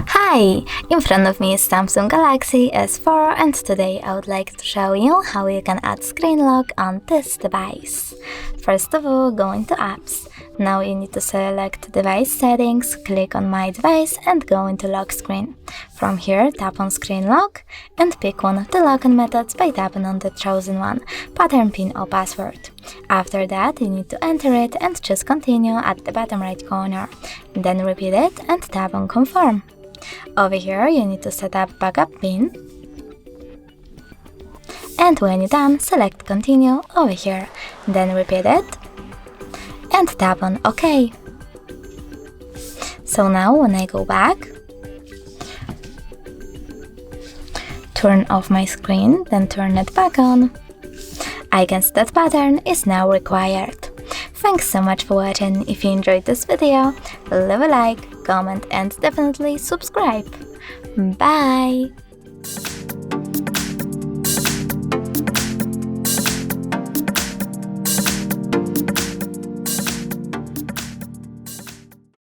Hi! In front of me is Samsung Galaxy S4 and today I would like to show you how you can add screen lock on this device. First of all, go into Apps. Now you need to select Device Settings, click on My Device and go into Lock Screen. From here, tap on Screen Lock and pick one of the login methods by tapping on the chosen one, pattern, PIN or password. After that, you need to enter it and choose Continue at the bottom right corner. Then repeat it and tap on Confirm. Over here, you need to set up backup PIN, and when you're done, select Continue over here, then repeat it and tap on OK. So now when I go back, turn off my screen, then turn it back on, I can see that pattern is now required. Thanks so much for watching. If you enjoyed this video, leave a like, comment and definitely subscribe. Bye!